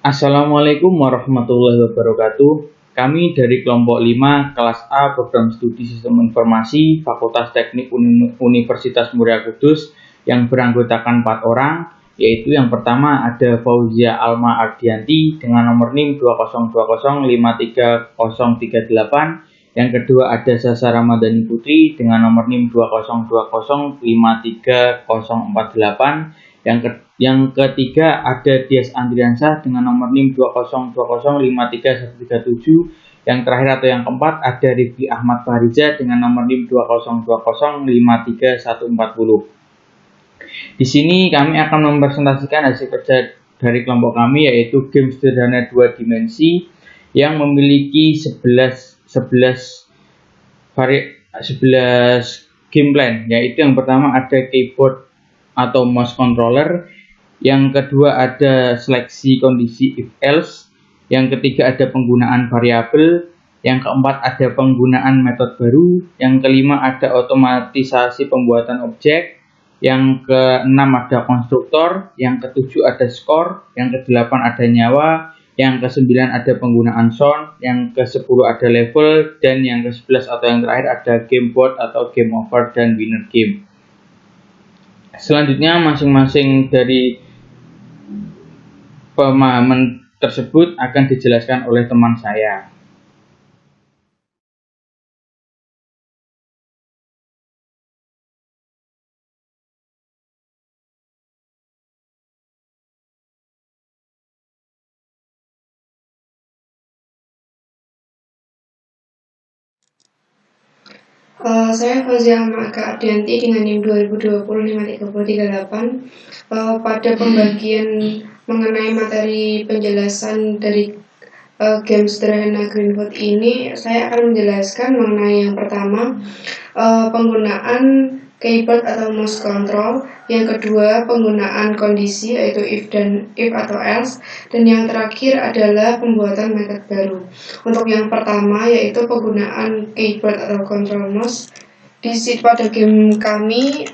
Assalamualaikum warahmatullahi wabarakatuh. Kami dari kelompok 5 kelas A Program Studi Sistem Informasi Fakultas Teknik Universitas Muria Kudus yang beranggotakan 4 orang, yaitu yang pertama ada Fauzia Alma Ardianti dengan nomor NIM 202053038. Yang kedua ada Sasa Ramadhani Putri dengan nomor NIM 202053048. Yang ketiga ada Dias Andriansah dengan nomor NIM 202053137. Yang terakhir atau yang keempat ada Rifli Ahmad Fahriza dengan nomor NIM 202053140. Di sini kami akan mempresentasikan hasil kerja dari kelompok kami, yaitu game sederhana 2 dimensi yang memiliki 11 game plan, yaitu yang pertama ada keyboard atau mouse controller, yang kedua ada seleksi kondisi if else, yang ketiga ada penggunaan variabel, yang keempat ada penggunaan metode baru, yang kelima ada otomatisasi pembuatan objek, yang keenam ada konstruktor, yang ketujuh ada skor, yang kedelapan ada nyawa, yang ke-9 ada penggunaan sound, yang ke-10 ada level, dan yang ke-11 atau yang terakhir ada game board atau game over dan winner game. Selanjutnya masing-masing dari pemahaman tersebut akan dijelaskan oleh teman saya. Saya Fauzia Alma Ardianti dengan NIM 2020-53038. Pada pembagian mengenai materi penjelasan dari game sederhana Greenwood ini, saya akan menjelaskan mengenai yang pertama, penggunaan keyboard atau mouse control, yang kedua penggunaan kondisi yaitu if atau else, dan yang terakhir adalah pembuatan metode baru. Untuk yang pertama yaitu penggunaan keyboard atau control mouse. Pada game kami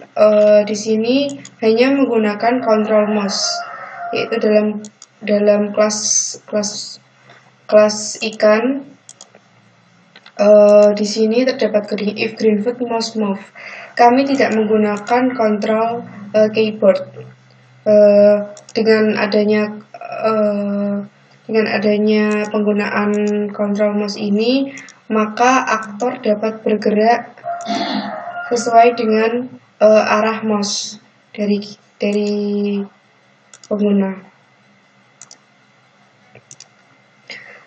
di sini hanya menggunakan control mouse, yaitu dalam kelas ikan. Di sini terdapat coding if Greenwood mouse move. Kami tidak menggunakan kontrol keyboard. Dengan adanya penggunaan kontrol mouse ini, maka aktor dapat bergerak sesuai dengan arah mouse dari pengguna.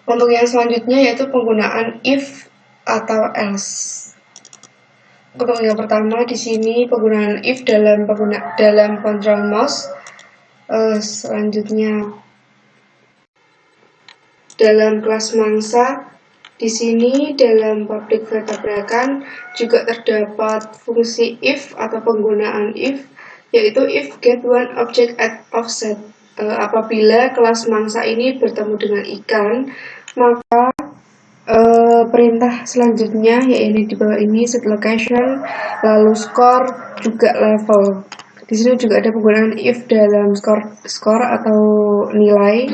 Untuk yang selanjutnya yaitu penggunaan if atau else. Untuk yang pertama di sini penggunaan if dalam control mouse. Selanjutnya dalam kelas mangsa, di sini dalam public void tabrakan juga terdapat fungsi if atau penggunaan if, yaitu if get one object at offset. Apabila kelas mangsa ini bertemu dengan ikan, maka perintah selanjutnya yaitu di bawah ini set location, lalu score, juga level. Di sini juga ada penggunaan if dalam skor atau nilai.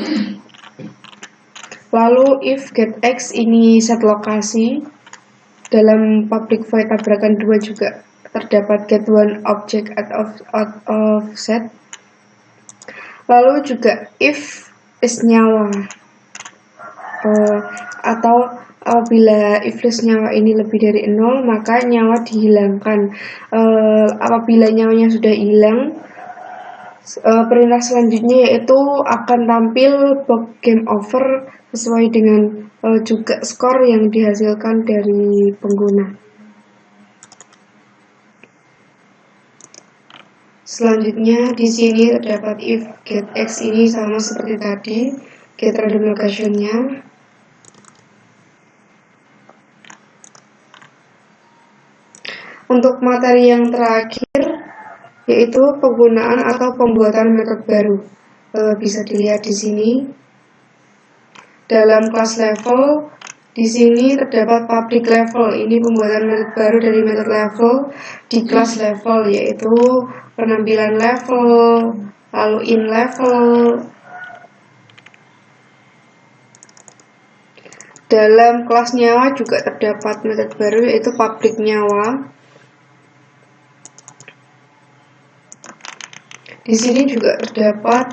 Lalu if get x ini set lokasi. Dalam public void tabrakan 2 juga terdapat get one object at offset. Lalu juga if is nyawa, atau apabila if list nyawa ini lebih dari 0, maka nyawa dihilangkan. Apabila nyawanya sudah hilang, perintah selanjutnya yaitu akan tampil box game over sesuai dengan juga skor yang dihasilkan dari pengguna. Selanjutnya di sini terdapat if get x ini sama seperti tadi, get random location-nya. Untuk materi yang terakhir yaitu penggunaan atau pembuatan metode baru. Bisa dilihat di sini. Dalam kelas level, di sini terdapat public level. Ini pembuatan metode baru dari metode level di kelas level, yaitu penampilan level, lalu in level, dalam kelas nyawa juga terdapat metode baru yaitu public nyawa. Di sini juga terdapat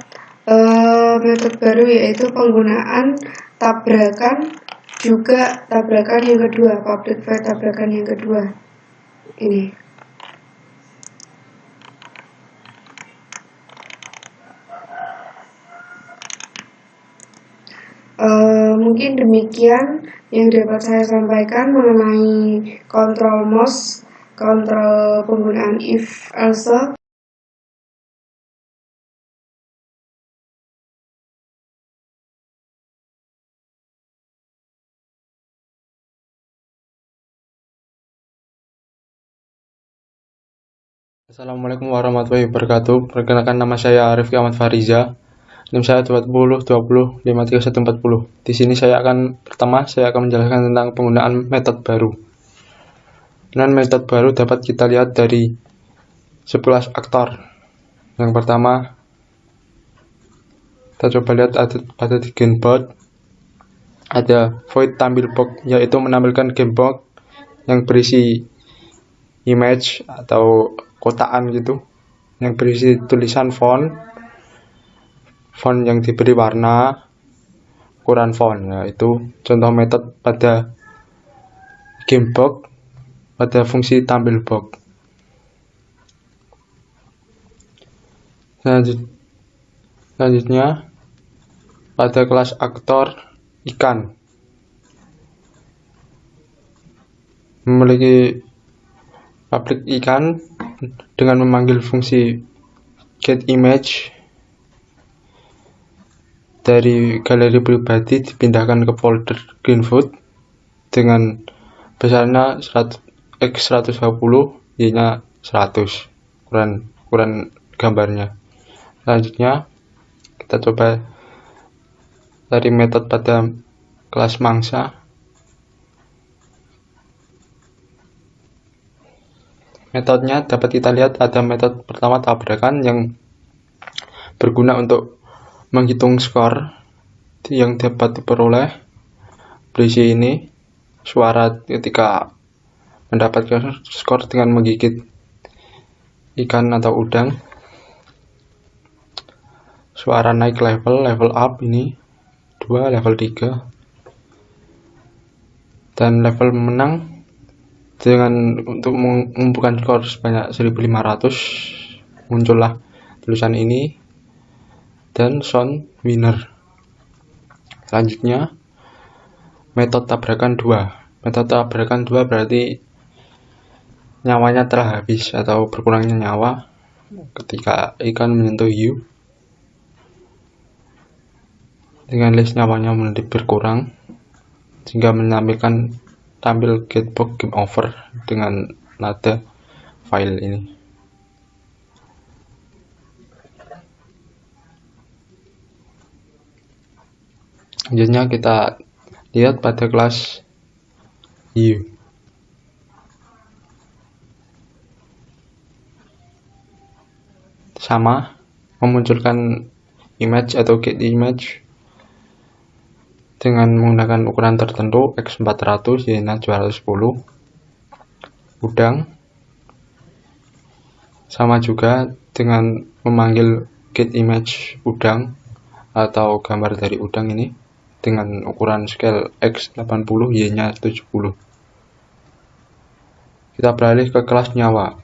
metode baru yaitu penggunaan tabrakan, juga tabrakan yang kedua, public void tabrakan yang kedua. Ini. Mungkin demikian yang dapat saya sampaikan mengenai kontrol MOS, kontrol penggunaan if else. Assalamualaikum warahmatullahi wabarakatuh. Perkenalkan, nama saya Arif Ahmad Fariza. NIM saya 2020534140. Di sini saya akan menjelaskan tentang penggunaan metode baru. Dan metode baru dapat kita lihat dari 11 aktor. Yang pertama, kita coba lihat ada di gameboard. Ada void tampil box, yaitu menampilkan gameboard yang berisi image atau kotaan gitu, yang berisi tulisan font yang diberi warna, ukuran font. Itu contoh metode pada gamebox pada fungsi tampil box. Selanjutnya pada kelas aktor ikan memiliki public ikan dengan memanggil fungsi get image dari galeri pribadi dipindahkan ke folder Greenfoot dengan besarnya 100x120, y-nya 100 ukuran gambarnya. Selanjutnya kita coba dari metode pada kelas mangsa. Metodenya dapat kita lihat ada metode pertama tabrakan yang berguna untuk menghitung skor yang dapat diperoleh. Berisi ini suara ketika mendapatkan skor dengan menggigit ikan atau udang. Suara naik level up ini 2, level 3. Dan level menang dengan untuk mengumpulkan skor sebanyak 1500 muncullah tulisan ini dan sound winner. Selanjutnya metode tabrakan 2. Metode tabrakan 2 berarti nyawanya telah habis atau berkurangnya nyawa ketika ikan menyentuh hiu, dengan list nyawanya menjadi berkurang sehingga menampilkan tampil getbox game over dengan nada file ini. Selanjutnya kita lihat pada kelas hiu. Sama, memunculkan image atau get image dengan menggunakan ukuran tertentu, x400, y-nya 210. Udang sama juga dengan memanggil get image udang atau gambar dari udang ini dengan ukuran scale x80, y-nya 70. Kita beralih ke kelas nyawa.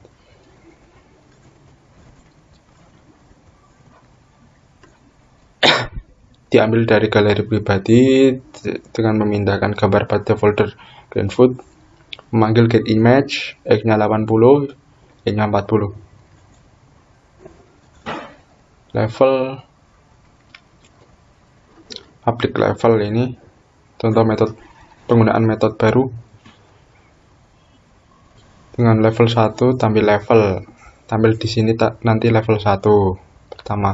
Diambil dari galeri pribadi dengan memindahkan gambar pada folder Greenfoot, memanggil get image, x-nya 80, y-nya 40. Level public level ini contoh penggunaan metode baru dengan level 1 tampil di sini nanti level 1 pertama,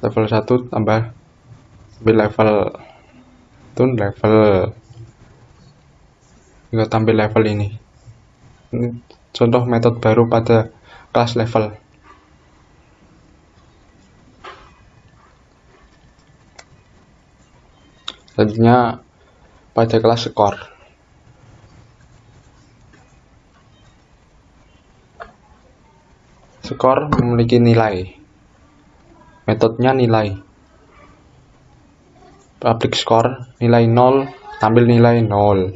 level 1 tambah level hingga tampil level ini. Ini contoh metode baru pada kelas level. Selanjutnya pada kelas skor. Skor memiliki nilai. Metodenya nilai. Public score nilai 0, tampil nilai 0.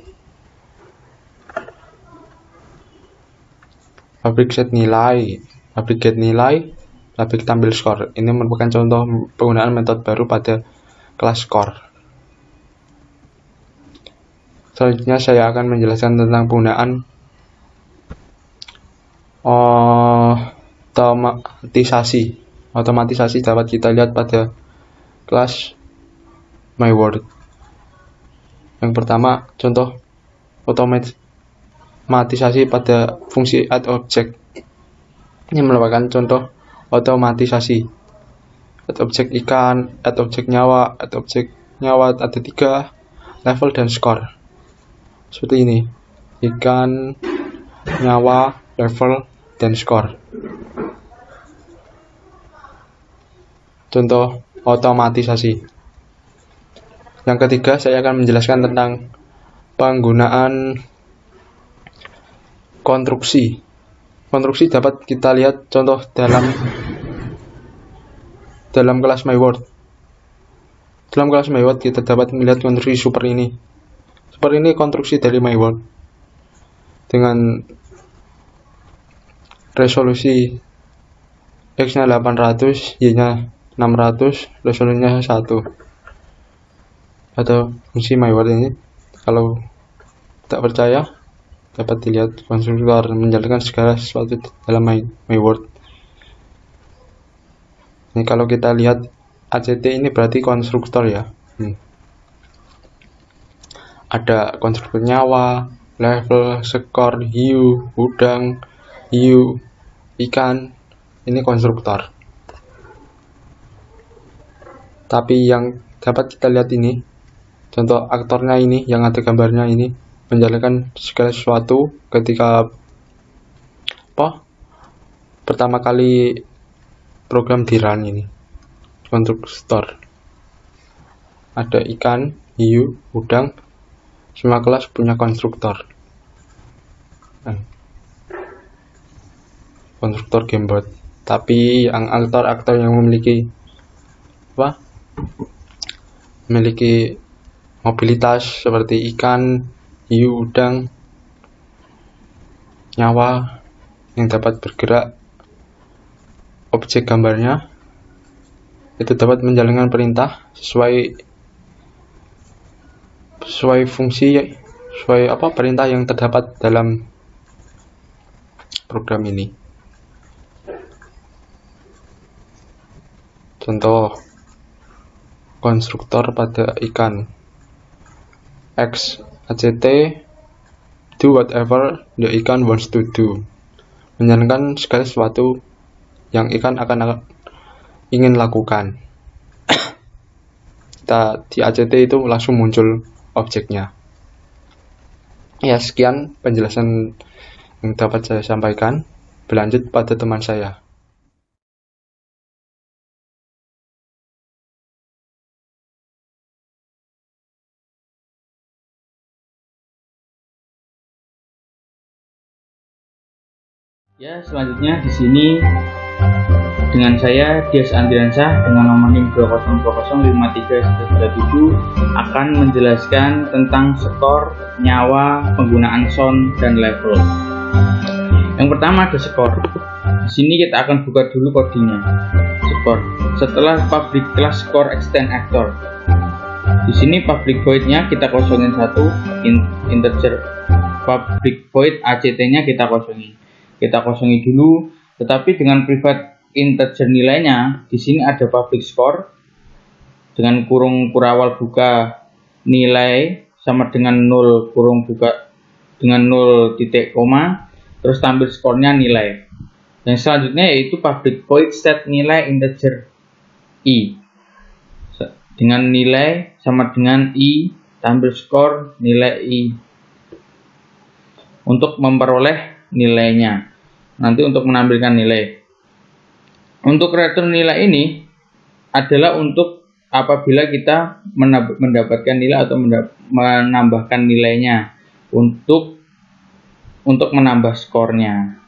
Public set nilai, public get nilai, public tampil skor. Ini merupakan contoh penggunaan metode baru pada kelas skor. Selanjutnya saya akan menjelaskan tentang penggunaan otomatisasi. Otomatisasi dapat kita lihat pada kelas MyWord. Yang pertama, contoh otomatisasi pada fungsi add object. Ini merupakan contoh otomatisasi. Add object ikan, add object nyawa, ada 3, level dan skor. Seperti ini. Ikan, nyawa, level, dan skor. Contoh otomatisasi. Yang ketiga, saya akan menjelaskan tentang penggunaan konstruksi. Konstruksi dapat kita lihat contoh dalam kelas MyWord. Dalam kelas MyWord kita dapat melihat konstruksi super ini. Super ini konstruksi dari MyWord dengan resolusi X-nya 800, Y-nya 600, resolusinya 1. Atau fungsi MyWord ini, kalau tak percaya dapat dilihat konstruktor menjalankan segala sesuatu dalam MyWord. Ini kalau kita lihat ACT ini berarti konstruktor ya. Ada konstruktor nyawa, level, skor, hiu, udang, hiu, ikan. Ini konstruktor. Tapi yang dapat kita lihat ini, contoh aktornya ini, yang ada gambarnya ini, menjalankan segala sesuatu ketika pertama kali program di run ini. Konstruktor. Ada ikan, hiu, udang. Semua kelas punya konstruktor. Konstruktor gamebot. Tapi yang aktor yang memiliki mobilitas seperti ikan, hiu, udang, nyawa yang dapat bergerak, objek gambarnya itu dapat menjalankan perintah sesuai fungsi, perintah yang terdapat dalam program ini. Contoh konstruktor pada ikan. X ACT do whatever the ikan wants to do. Menjalankan segala sesuatu yang ikan akan ingin lakukan. Di ACT itu langsung muncul objeknya. Ya, sekian penjelasan yang dapat saya sampaikan. Berlanjut pada teman saya. Ya, selanjutnya di sini dengan saya Dias Andriansyah dengan nomor NIM 200205337 akan menjelaskan tentang skor, nyawa, penggunaan sound dan level. Yang pertama ada skor. Di sini kita akan buka dulu kodenya. Skor. Setelah public class score extend actor. Di sini public void-nya kita kosongin satu, integer public void ACT-nya kita kosongin. Kita kosongi dulu, tetapi dengan private integer nilainya di sini ada public score dengan kurung kurawal buka nilai sama dengan 0 kurung buka dengan 0 titik koma, terus tampil skornya nilai. Dan selanjutnya yaitu public void set nilai integer i dengan nilai sama dengan i tampil skor nilai i untuk memperoleh nilainya. Nanti untuk menampilkan nilai. Untuk return nilai ini adalah untuk apabila kita mendapatkan nilai atau menambahkan nilainya untuk menambah skornya.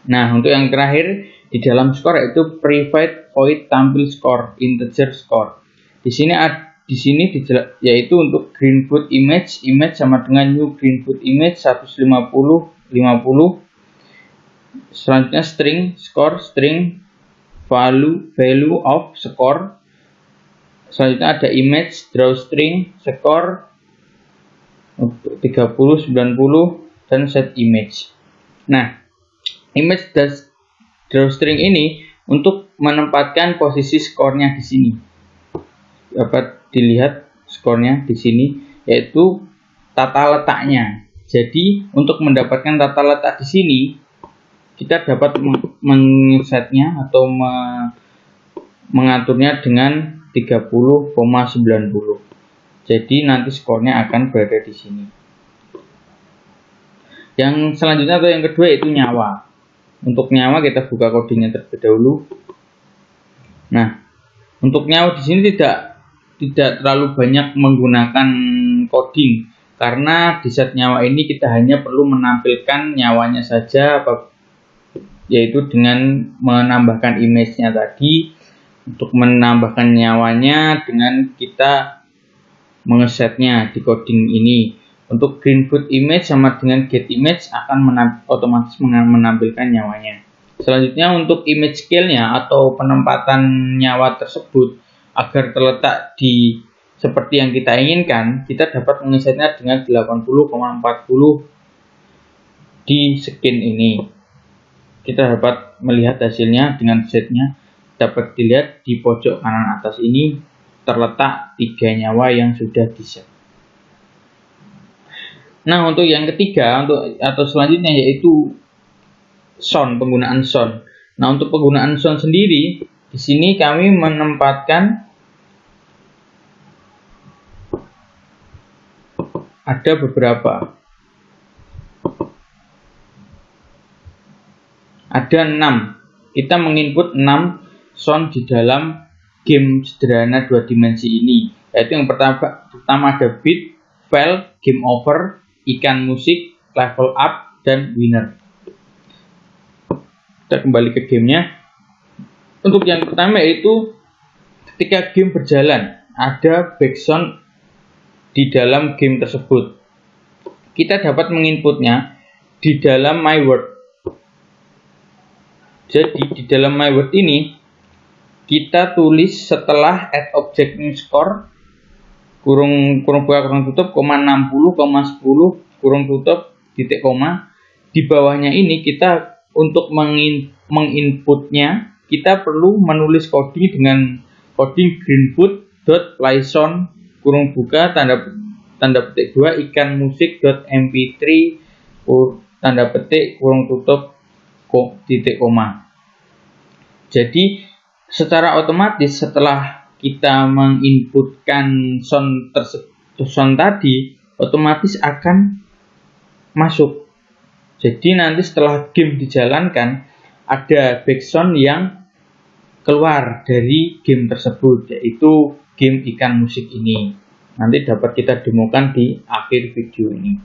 Nah, untuk yang terakhir di dalam skor yaitu private void tampil skor, integer skor. Di sini yaitu untuk Greenfoot image sama dengan new Greenfoot image 150 50. Selanjutnya string score, string value of score. Selanjutnya ada image drawString score untuk 30 90 dan set image. Nah, image drawString ini untuk menempatkan posisi skornya di sini. Dapat dilihat skornya di sini yaitu tata letaknya. Jadi untuk mendapatkan tata letak di sini kita dapat men-setnya atau mengaturnya dengan 30,90. Jadi nanti skornya akan berada di sini. Yang selanjutnya atau yang kedua yaitu nyawa. Untuk nyawa kita buka codingnya terlebih dahulu. Nah, untuk nyawa di sini tidak terlalu banyak menggunakan coding karena di set nyawa ini kita hanya perlu menampilkan nyawanya saja, yaitu dengan menambahkan image-nya tadi. Untuk menambahkan nyawanya dengan kita mengesetnya di coding ini. Untuk Greenfoot image sama dengan get image akan otomatis menampilkan nyawanya. Selanjutnya untuk image scale-nya atau penempatan nyawa tersebut agar terletak di seperti yang kita inginkan, kita dapat mengesetnya dengan 80,40 di skin ini. Kita dapat melihat hasilnya dengan setnya. Dapat dilihat di pojok kanan atas ini terletak 3 nyawa yang sudah di-set. Nah, untuk yang ketiga atau selanjutnya yaitu sound, penggunaan sound. Nah, untuk penggunaan sound sendiri di sini kami menempatkan ada beberapa. Ada 6. Kita menginput 6 sound di dalam game sederhana 2 dimensi ini. Yaitu yang pertama ada beat, fail, game over, ikan musik, level up, dan winner. Kita kembali ke gamenya. Untuk yang pertama yaitu ketika game berjalan, ada background di dalam game tersebut. Kita dapat menginputnya di dalam my word. Jadi di dalam my word ini kita tulis setelah add object new score kurung buka kurung tutup 60, 10 kurung tutup titik koma. Di bawahnya ini kita untuk menginputnya kita perlu menulis coding dengan coding greenfoot.playsound kurung buka tanda petik 2 ikan musik.mp3 tanda petik kurung tutup titik koma. Jadi secara otomatis setelah kita menginputkan sound tadi otomatis akan masuk. Jadi nanti setelah game dijalankan ada background yang keluar dari game tersebut, yaitu game ikan musik ini. Nanti dapat kita demokan di akhir video ini.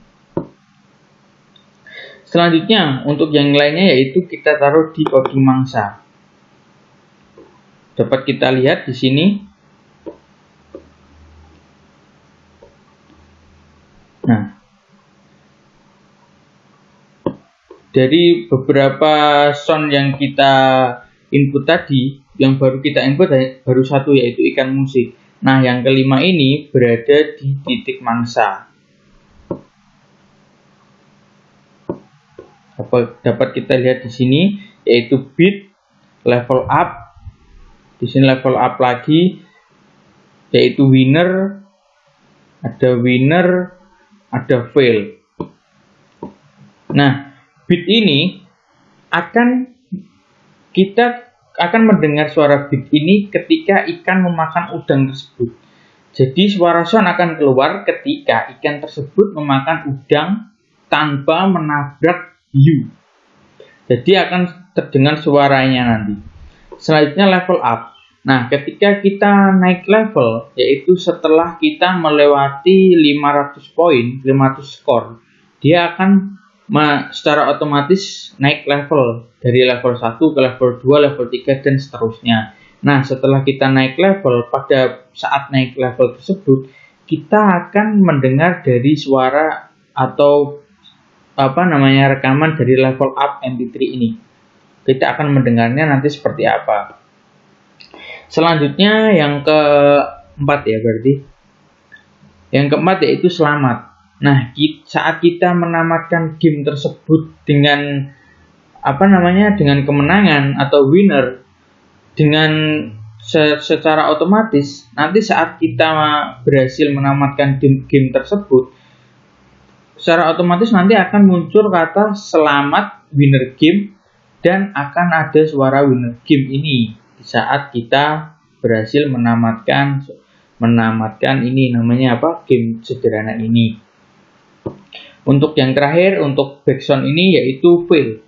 Selanjutnya untuk yang lainnya yaitu kita taruh di coding mangsa. Dapat kita lihat di sini. Nah, dari beberapa sound yang kita input tadi, yang baru kita input baru satu yaitu ikan musik. Nah, yang kelima ini berada di titik mangsa. Dapat kita lihat di sini yaitu beat, level up, di sini level up lagi, yaitu winner, ada fail. Nah, beat ini kita akan mendengar suara beat ini ketika ikan memakan udang tersebut. Jadi suara sound akan keluar ketika ikan tersebut memakan udang tanpa menabrak hiu. Jadi akan terdengar suaranya nanti. Selanjutnya level up. Nah, ketika kita naik level, yaitu setelah kita melewati 500 poin, 500 skor, dia akan secara otomatis naik level dari level 1 ke level 2, level 3, dan seterusnya. Nah, setelah kita naik level, pada saat naik level tersebut, kita akan mendengar dari suara atau rekaman dari level up MP3 ini. Kita akan mendengarnya nanti seperti apa. Selanjutnya yang keempat ya berarti. Yang keempat yaitu selamat. Nah, saat kita menamatkan game tersebut dengan dengan kemenangan atau winner dengan secara otomatis, nanti saat kita berhasil menamatkan game tersebut, secara otomatis nanti akan muncul kata selamat winner game dan akan ada suara winner game ini di saat kita berhasil menamatkan ini namanya game sederhana ini. Untuk yang terakhir, untuk backsound ini yaitu fail.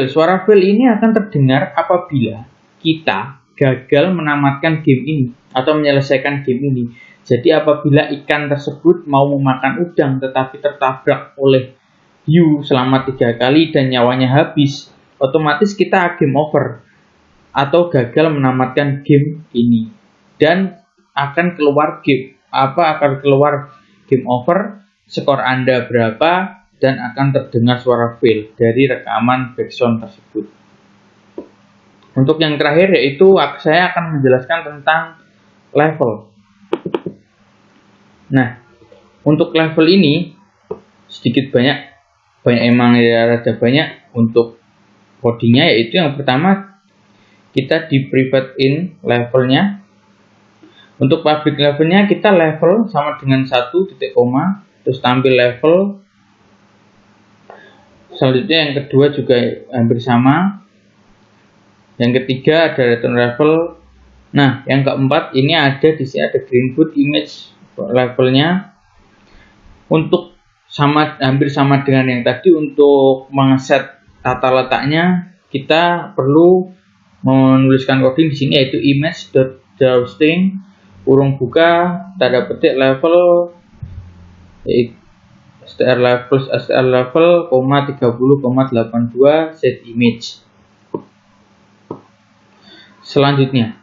Suara fail ini akan terdengar apabila kita gagal menamatkan game ini atau menyelesaikan game ini. Jadi apabila ikan tersebut mau memakan udang tetapi tertabrak oleh hiu selama 3 kali dan nyawanya habis, otomatis kita game over atau gagal menamatkan game ini dan akan keluar game over, skor Anda berapa, dan akan terdengar suara fail dari rekaman backsound tersebut. Untuk yang terakhir yaitu saya akan menjelaskan tentang level. Nah, untuk level ini sedikit banyak emang ya rada banyak untuk codingnya, yaitu yang pertama kita di private in levelnya. Untuk public levelnya kita level sama dengan 1 titik koma terus tampil level. Selanjutnya yang kedua juga hampir sama. Yang ketiga ada return level. Nah, yang keempat ini ada di sini ada Greenfoot image levelnya. Untuk hampir sama dengan yang tadi, untuk mengeset tata letaknya kita perlu menuliskan coding di sini yaitu image.drawString kurung buka tanda petik level yaitu str level, 30,82 set image. Selanjutnya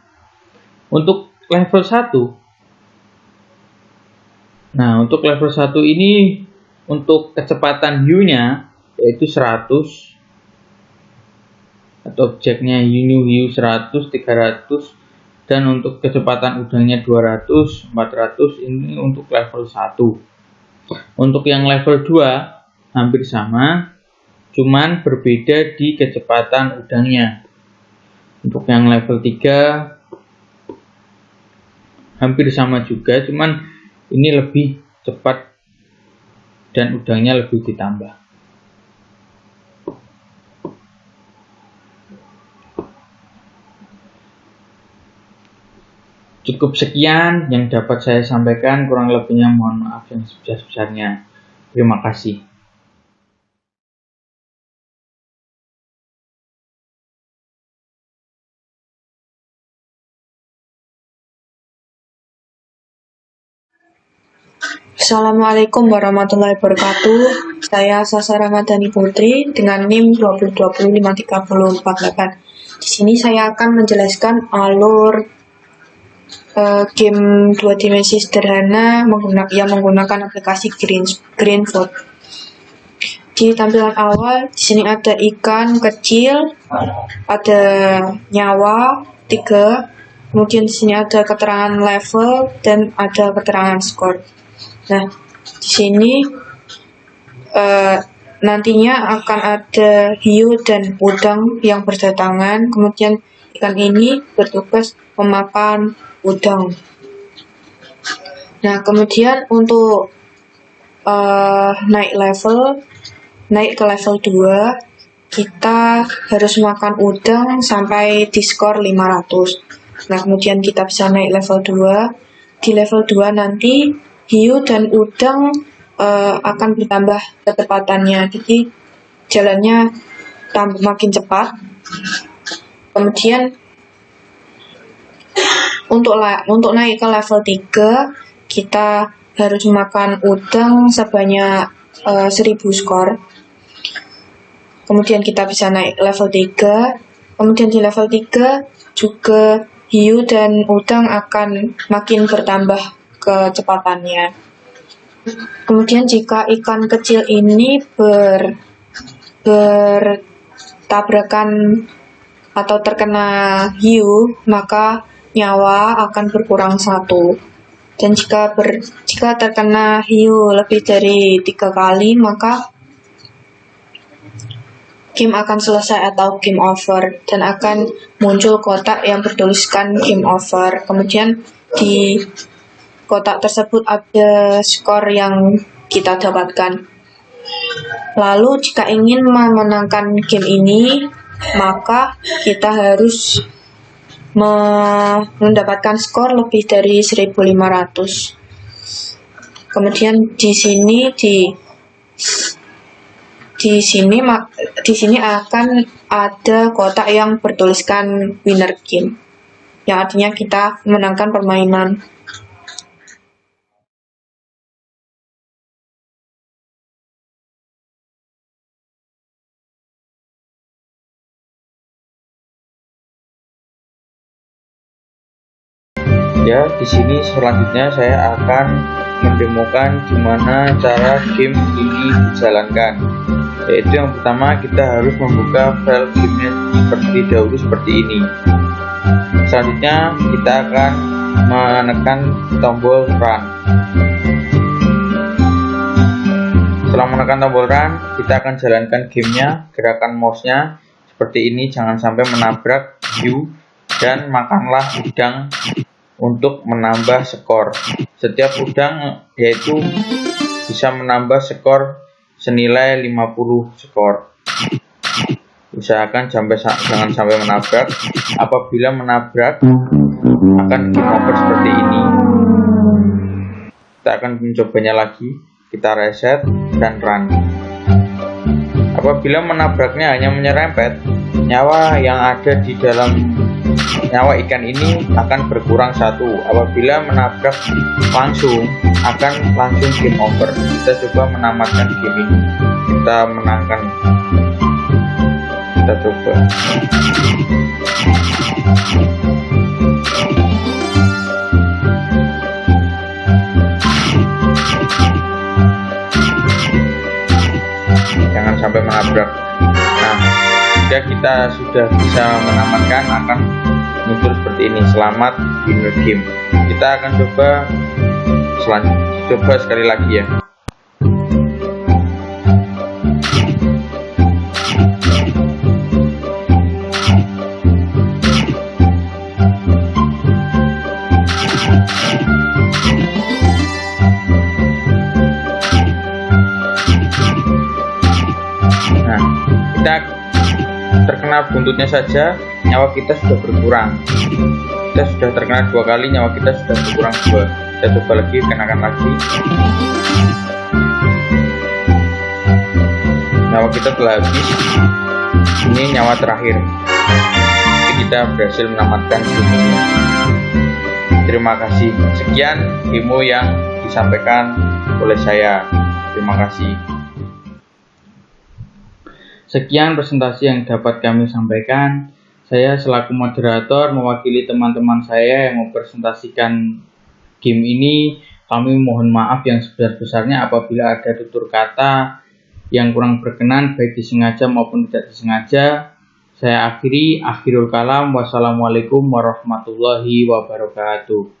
untuk level 1. Nah, untuk level 1 ini untuk kecepatan hiu-nya yaitu 100 atau objeknya hiu 100, 300, dan untuk kecepatan udangnya 200, 400. Ini untuk level 1. Untuk yang level 2 hampir sama, cuman berbeda di kecepatan udangnya. Untuk yang level 3 hampir sama juga, cuman ini lebih cepat dan udangnya lebih ditambah. Cukup sekian yang dapat saya sampaikan, kurang lebihnya mohon maaf yang sebesar-besarnya. Terima kasih. Assalamualaikum warahmatullahi wabarakatuh. Saya Sasa Ramadhani Putri dengan NIM 20205348. Di sini saya akan menjelaskan alur game 2 dimensi sederhana yang menggunakan aplikasi Greenfoot. Di tampilan awal, di sini ada ikan kecil, ada nyawa 3, kemudian di sini ada keterangan level dan ada keterangan skor. Nah, di sini nantinya akan ada hiu dan udang yang berdatangan, kemudian ikan ini bertugas memakan udang. Nah, kemudian untuk naik ke level 2, kita harus makan udang sampai di skor 500. Nah, kemudian kita bisa naik level 2. Di level 2 nanti hiu dan udang akan bertambah kecepatannya, jadi jalannya makin cepat. Kemudian Untuk naik ke level 3, kita harus makan udang sebanyak 1000 skor. Kemudian kita bisa naik level 3. Kemudian di level 3 juga hiu dan udang akan makin bertambah kecepatannya. Kemudian jika ikan kecil ini bertabrakan atau terkena hiu, maka nyawa akan berkurang 1. Dan jika terkena hiu lebih dari 3 kali, maka game akan selesai atau game over, dan akan muncul kotak yang bertuliskan game over. Kemudian di kotak tersebut ada skor yang kita dapatkan. Lalu jika ingin memenangkan game ini, maka kita harus mendapatkan skor lebih dari 1500. Kemudian di sini akan ada kotak yang bertuliskan winner game, yang artinya kita memenangkan permainan. Ya, di sini selanjutnya saya akan mendemokan gimana cara game ini dijalankan. Yaitu yang pertama, kita harus membuka file gamenya seperti ini. Selanjutnya kita akan menekan tombol run. Setelah menekan tombol run, kita akan jalankan gamenya. Gerakan mouse-nya seperti ini, jangan sampai menabrak hiu, dan makanlah udang untuk menambah skor. Setiap udang yaitu bisa menambah skor senilai 50 skor. Usahakan jangan sampai menabrak. Apabila menabrak, akan game over seperti ini. Kita akan mencobanya lagi. Kita reset dan run. Apabila menabraknya hanya menyerempet, nyawa yang ada di dalam nyawa ikan ini akan berkurang 1. Apabila menabrak langsung, akan langsung game over. Kita coba menamatkan game ini. Kita menangkan. Kita coba. Jangan sampai menabrak. Nah, jika kita sudah bisa menamatkan, akan muncul seperti ini, selamat winner game. Kita akan coba sekali lagi ya. Nah, kita terkena buntutnya saja, nyawa kita sudah berkurang. Kita sudah terkena 2 kali, nyawa kita sudah berkurang 2. Kita coba lagi, kenakan lagi. Nyawa kita telah habis. Ini nyawa terakhir. Jadi kita berhasil menamatkan game ini. Terima kasih. Sekian ilmu yang disampaikan oleh saya. Terima kasih. Sekian presentasi yang dapat kami sampaikan. Saya selaku moderator mewakili teman-teman saya yang mempresentasikan game ini. Kami mohon maaf yang sebesar-besarnya apabila ada tutur kata yang kurang berkenan, baik disengaja maupun tidak disengaja. Saya akhirul kalam. Wassalamualaikum warahmatullahi wabarakatuh.